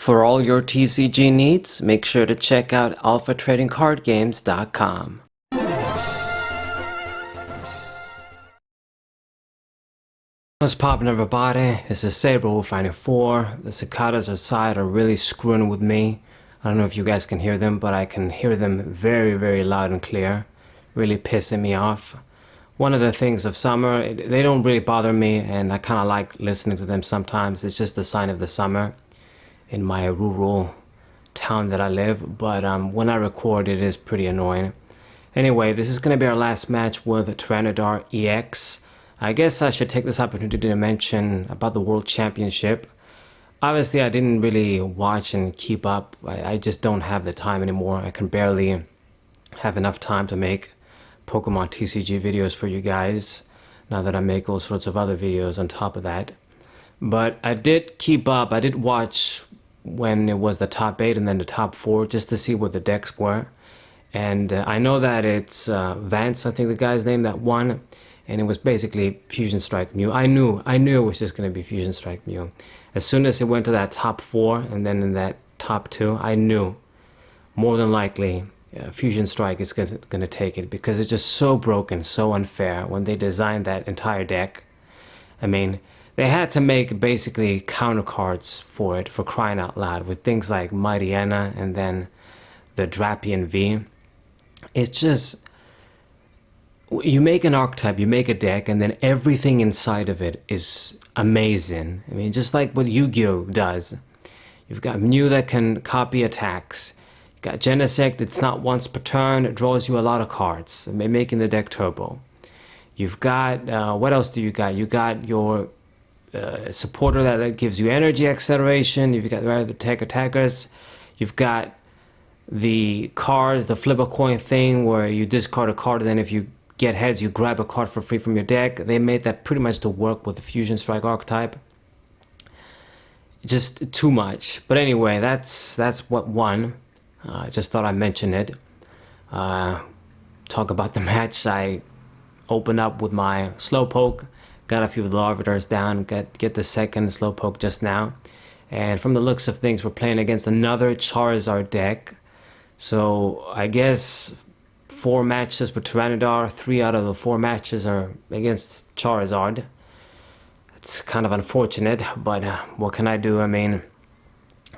For all your TCG needs, make sure to check out alphatradingcardgames.com. What's poppin', everybody? This is Slowbro with Finding 4. The cicadas outside are really screwing with me. I don't know if you guys can hear them, but I can hear them very, very loud and clear. Really pissing me off. One of the things of summer, they don't really bother me, and I kind of like listening to them sometimes. It's just a sign of the summer in my rural town that I live, but when I record it is pretty annoying. Anyway, this is going to be our last match with Tyranitar EX. I guess I should take this opportunity to mention about the World Championship. Obviously, I didn't really watch and keep up. I just don't have the time anymore. I can barely have enough time to make Pokemon TCG videos for you guys, now that I make all sorts of other videos on top of that. But I did keep up. I did watch when it was the top 8 and then the top 4, just to see what the decks were. And I know that it's Vance, I think the guy's name, that won. And it was basically Fusion Strike Mew. I knew it was just going to be Fusion Strike Mew. As soon as it went to that top 4 and then in that top 2, I knew more than likely Fusion Strike is going to take it, because it's just so broken, so unfair when they designed that entire deck. I mean, they had to make basically counter cards for it, for crying out loud, with things like Mighty Anna and then the Drapion V. It's just, you make an archetype, you make a deck, and then everything inside of it is amazing. I mean, just like what Yu-Gi-Oh does. You've got Mew that can copy attacks. You've got Genesect, it's not once per turn, it draws you a lot of cards, making the deck turbo. You've got, what else do you got? You got your supporter that gives you energy acceleration. You've got the right attackers. You've got the cards, the flip a coin thing, where you discard a card and then if you get heads you grab a card for free from your deck. They made that pretty much to work with the Fusion Strike archetype. Just too much. But anyway, that's what won. I just thought I'd mention it. Talk about the match. I opened up with my Slowpoke. Got a few of the Larvitars down, get the second Slowpoke just now. And from the looks of things, we're playing against another Charizard deck. So I guess 4 matches with Tyranitar, 3 out of the 4 matches are against Charizard. It's kind of unfortunate, but what can I do? I mean,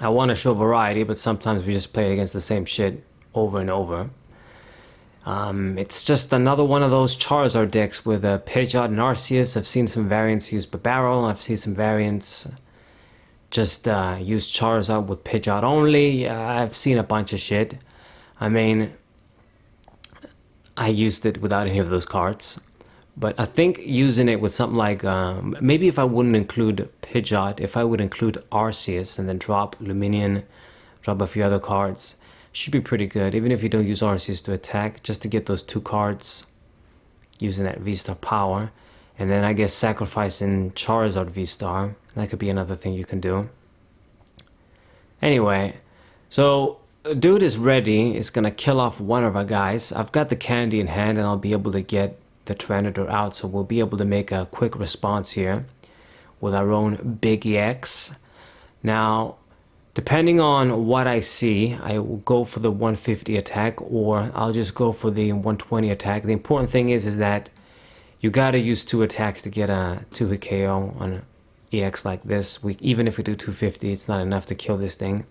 I want to show variety, but sometimes we just play against the same shit over and over. It's just another one of those Charizard decks with Pidgeot and Arceus. I've seen some variants use Barrel. I've seen some variants just use Charizard with Pidgeot only. I've seen a bunch of shit. I mean, I used it without any of those cards. But I think using it with something like, maybe if I wouldn't include Pidgeot, if I would include Arceus and then drop Luminion, drop a few other cards, should be pretty good, even if you don't use Arceus to attack, just to get those 2 cards using that V-Star power. And then I guess sacrificing Charizard V-Star, that could be another thing you can do. Anyway, so dude is ready. It's gonna kill off one of our guys. I've got the candy in hand and I'll be able to get the Tyranitar out, so we'll be able to make a quick response here with our own big EX. Now, depending on what I see, I will go for the 150 attack, or I'll just go for the 120 attack. The important thing is that you gotta use 2 attacks to get a 2-hit KO on an EX like this. Even if we do 250, it's not enough to kill this thing.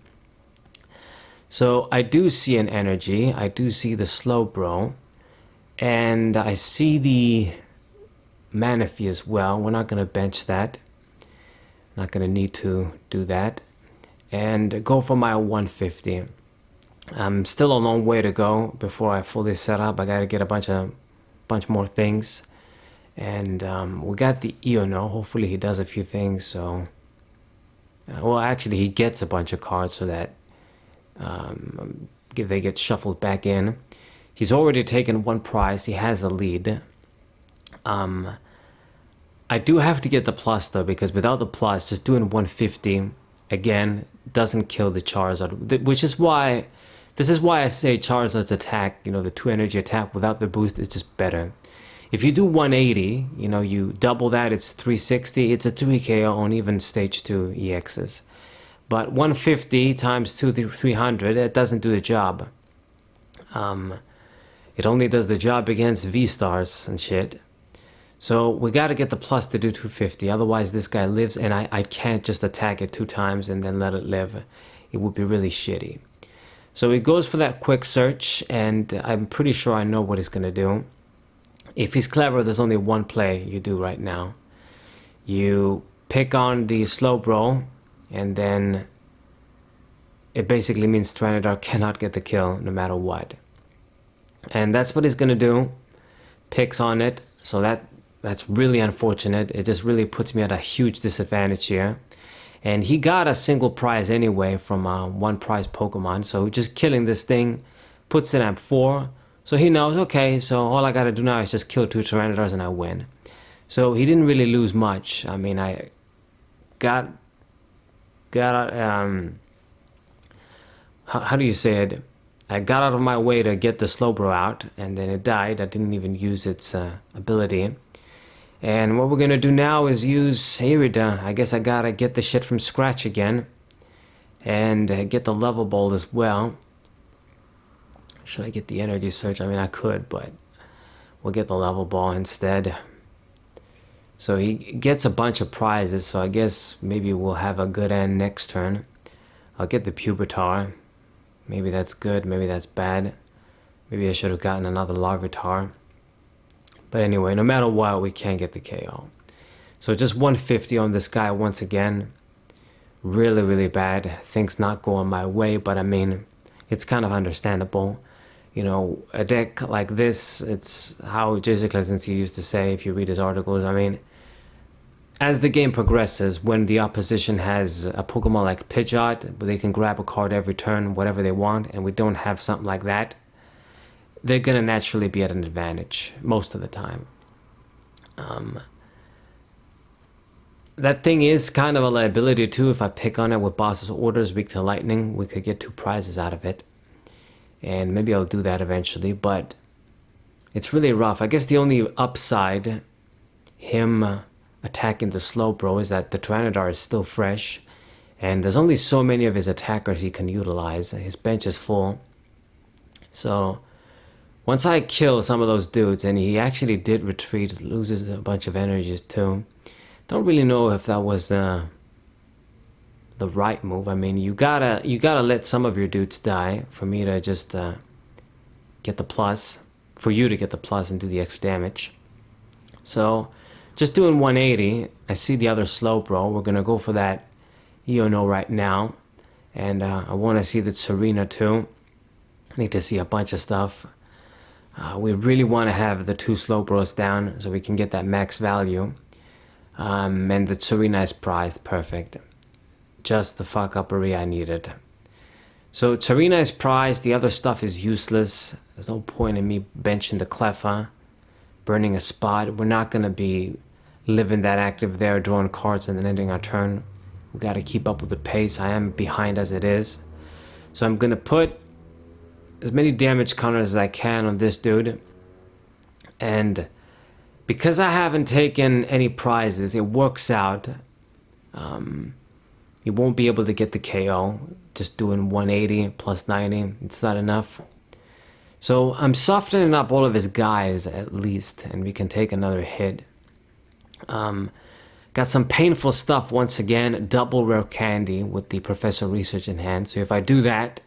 So I do see an energy, I do see the Slowbro, and I see the Manaphy as well. We're not gonna bench that. Not gonna need to do that. And go for my 150. I'm still a long way to go before I fully set up. I gotta get a bunch more things. And we got the Iono. Hopefully he does a few things. So, well, actually he gets a bunch of cards so that they get shuffled back in. He's already taken 1 prize. He has a lead. I do have to get the plus though, because without the plus, just doing 150 again doesn't kill the Charizard, which is why, this is why I say Charizard's attack, you know, the 2 energy attack without the boost is just better. If you do 180, you know, you double that, it's 360, it's a 2 KO on even stage 2 EXs. But 150 times 300, it doesn't do the job. It only does the job against V-stars and shit. So we got to get the plus to do 250. Otherwise this guy lives, and I can't just attack it 2 times and then let it live. It would be really shitty. So he goes for that quick search, and I'm pretty sure I know what he's going to do. If he's clever, there's only one play you do right now. You pick on the Slowbro, and then it basically means Tyranitar cannot get the kill no matter what. And that's what he's going to do. Picks on it, so that's really unfortunate. It just really puts me at a huge disadvantage here. And he got a single prize anyway from one prize Pokemon, so just killing this thing puts it at 4. So he knows, okay, so all I gotta do now is just kill 2 Tyranitars and I win. So he didn't really lose much. I mean, I got how do you say it? I got out of my way to get the Slowbro out, and then it died. I didn't even use its ability. And what we're gonna do now is use Charizard. I guess I gotta get the shit from scratch again, and get the level ball as well. Should I get the energy search? I mean, I could, but we'll get the level ball instead. So he gets a bunch of prizes, so I guess maybe we'll have a good end next turn. I'll get the Pupitar. Maybe that's good, maybe that's bad. Maybe I should have gotten another Larvitar. But anyway, no matter what, we can't get the KO. So just 150 on this guy once again. Really, really bad. Things not going my way, but I mean, it's kind of understandable. You know, a deck like this, it's how J.C. Klesinski used to say if you read his articles. I mean, as the game progresses, when the opposition has a Pokemon like Pidgeot, where they can grab a card every turn, whatever they want, and we don't have something like that, they're going to naturally be at an advantage most of the time. That thing is kind of a liability too. If I pick on it with Boss's Orders, weak to lightning, we could get 2 prizes out of it. And maybe I'll do that eventually, but it's really rough. I guess the only upside, him attacking the Slowbro, is that the Tyranitar is still fresh, and there's only so many of his attackers he can utilize. His bench is full. So once I kill some of those dudes, and he actually did retreat, loses a bunch of energies too. Don't really know if that was the right move. I mean, you gotta let some of your dudes die for me to just get the plus, for you to get the plus and do the extra damage. So just doing 180. I see the other Slowbro. We're gonna go for that Iono right now, and I want to see the Serena too. I need to see a bunch of stuff. We really want to have the 2 Slowbros down so we can get that max value. And the Serena is prized. Perfect. Just the fuck-uppery I needed. So Serena is prized. The other stuff is useless. There's no point in me benching the Cleffa, burning a spot. We're not going to be living that active there, drawing cards and then ending our turn. We got to keep up with the pace. I am behind as it is. So I'm going to put as many damage counters as I can on this dude. And because I haven't taken any prizes, it works out. You won't be able to get the KO. Just doing 180 plus 90, it's not enough. So I'm softening up all of his guys at least, and we can take another hit. Got some painful stuff once again. Double rare candy with the Professor Research in hand. So if I do that,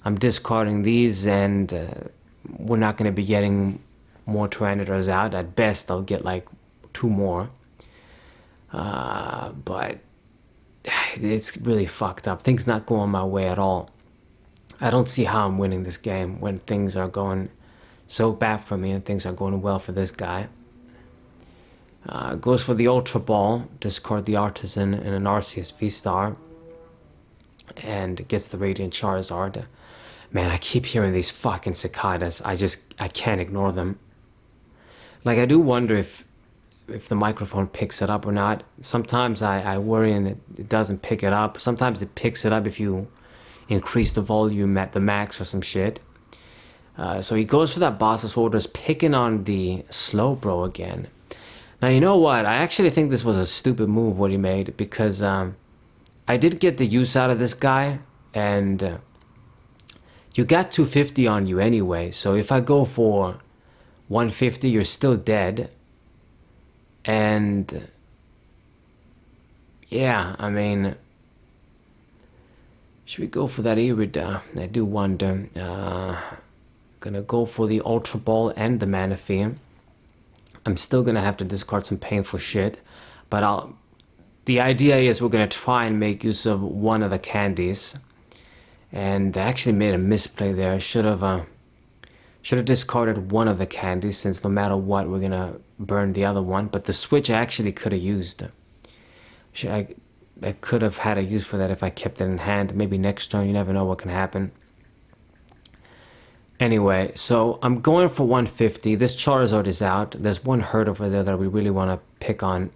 I'm discarding these, and we're not going to be getting more Tyranitars out. At best, I'll get like 2 more. But it's really fucked up. Things not going my way at all. I don't see how I'm winning this game when things are going so bad for me and things are going well for this guy. Goes for the Ultra Ball, discard the Artisan and an Arceus V-Star, and gets the Radiant Charizard. Man, I keep hearing these fucking cicadas. I can't ignore them. Like, I do wonder if the microphone picks it up or not. Sometimes I worry and it doesn't pick it up. Sometimes it picks it up if you increase the volume at the max or some shit. So he goes for that Boss's Orders, picking on the Slowbro again. Now, you know what? I actually think this was a stupid move what he made, because I did get the use out of this guy, and you got 250 on you anyway, so if I go for 150, you're still dead. And yeah, I mean, should we go for that Irida? I do wonder. Gonna go for the Ultra Ball and the Manaphy. I'm still gonna have to discard some painful shit, but the idea is we're gonna try and make use of one of the candies. And I actually made a misplay there. Should have discarded one of the candies, since no matter what we're gonna burn the other one. But the switch I actually could have used. I could have had a use for that if I kept it in hand. Maybe next turn, you never know what can happen. Anyway, so I'm going for 150. This Charizard is out. There's one herd over there that we really want to pick on.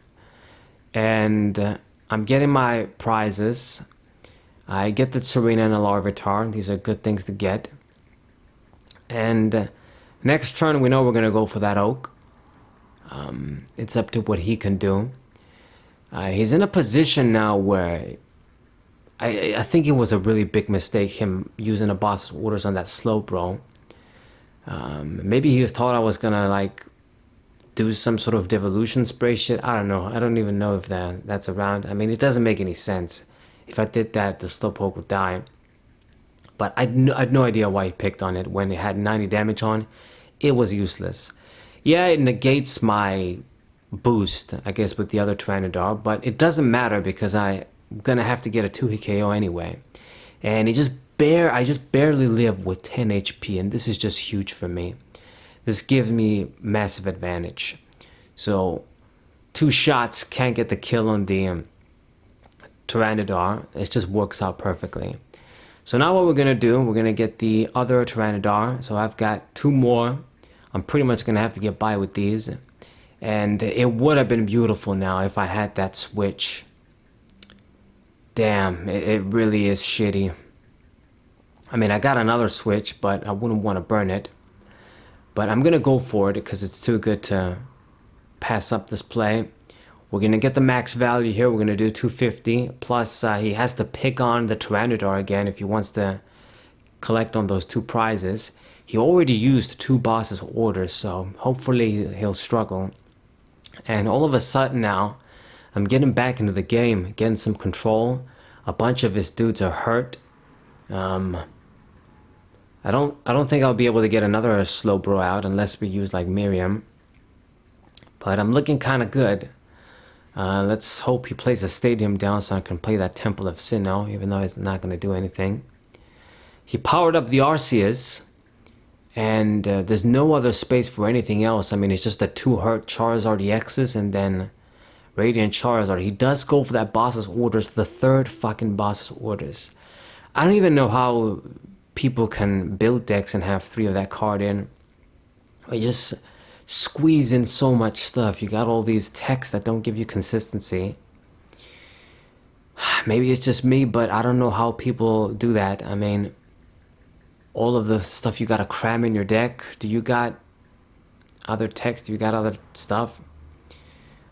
And I'm getting my prizes. I get the Tyranitar and a Larvitar. These are good things to get. And next turn, we know we're going to go for that Oak. It's up to what he can do. He's in a position now where I think it was a really big mistake, him using a boss's orders on that Slowbro. Maybe he thought I was going to like do some sort of devolution spray shit. I don't know. I don't even know if that's around. I mean, it doesn't make any sense. If I did that, the Slowpoke would die. But I had no idea why he picked on it when it had 90 damage on. It was useless. Yeah, it negates my boost, I guess, with the other Tyranitar, but it doesn't matter because I'm gonna have to get a 2-hit KO anyway. And I just barely live with 10 HP, and this is just huge for me. This gives me massive advantage. So 2 shots can't get the kill on the Tyranitar. It just works out perfectly. So now what we're gonna do, we're gonna get the other Tyranitar. So I've got 2 more. I'm pretty much gonna have to get by with these. And it would have been beautiful now if I had that switch. Damn, it really is shitty. I mean, I got another switch, but I wouldn't want to burn it. But I'm gonna go for it because it's too good to pass up this play. We're gonna get the max value here. We're gonna do 250. Plus, he has to pick on the Tyranitar again if he wants to collect on those 2 prizes. He already used 2 bosses orders, so hopefully he'll struggle. And all of a sudden now, I'm getting back into the game, getting some control. A bunch of his dudes are hurt. I don't think I'll be able to get another Slowbro out unless we use like Miriam. But I'm looking kind of good. Let's hope he plays the stadium down so I can play that Temple of Sinnoh, even though it's not going to do anything. He powered up the Arceus. And there's no other space for anything else. I mean, it's just a 2 hurt Charizard EXs and then Radiant Charizard. He does go for that boss's orders, the 3rd fucking boss's orders. I don't even know how people can build decks and have 3 of that card in. You just squeeze in so much stuff. You got all these techs that don't give you consistency. Maybe it's just me, but I don't know how people do that. I mean, all of the stuff you gotta cram in your deck. Do you got other text? Do you got other stuff?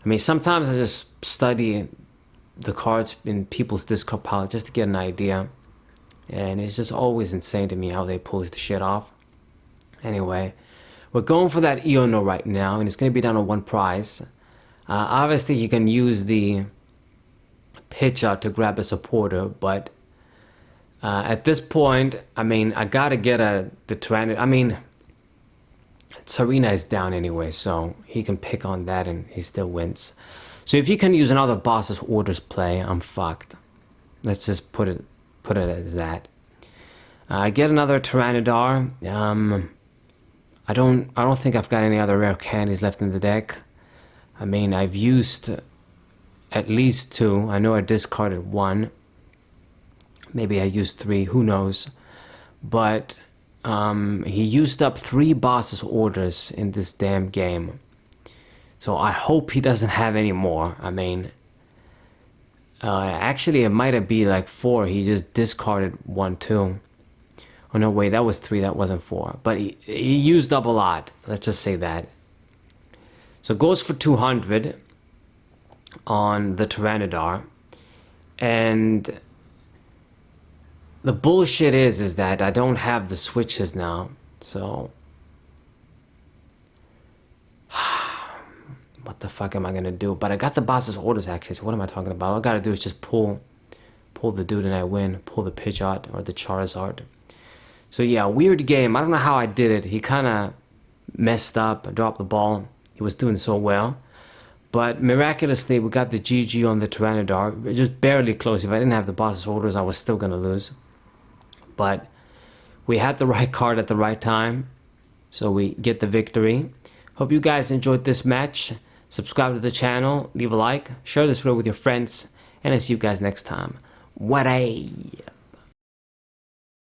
I mean, sometimes I just study the cards in people's discard pile just to get an idea. And it's just always insane to me how they pull the shit off. Anyway, we're going for that Iono right now, and it's gonna be down to 1 prize. Obviously, you can use the Pidgeot to grab a supporter, but at this point, I mean, I gotta get the Tyranitar. I mean, Tyranitar is down anyway, so he can pick on that and he still wins. So if you can use another boss's orders play, I'm fucked. Let's just put it as that. I get another Tyranitar. I don't think I've got any other rare candies left in the deck. I mean, I've used at least 2. I know I discarded 1. Maybe I used 3, who knows. But he used up 3 boss's orders in this damn game. So I hope he doesn't have any more. I mean, actually it might have been like 4. He just discarded 1 too. Oh no, wait, that was 3, that wasn't 4. But he used up a lot, let's just say that. So goes for 200 on the Tyranitar. And the bullshit is that I don't have the switches now. So what the fuck am I gonna do? But I got the boss's orders actually, so what am I talking about? All I gotta do is just pull the dude and I win. Pull the Pidgeot or the Charizard. So yeah, weird game. I don't know how I did it. He kind of messed up. I dropped the ball. He was doing so well. But miraculously, we got the GG on the Tyranitar. Just barely close. If I didn't have the boss's orders, I was still going to lose. But we had the right card at the right time. So we get the victory. Hope you guys enjoyed this match. Subscribe to the channel. Leave a like. Share this video with your friends. And I'll see you guys next time. What a...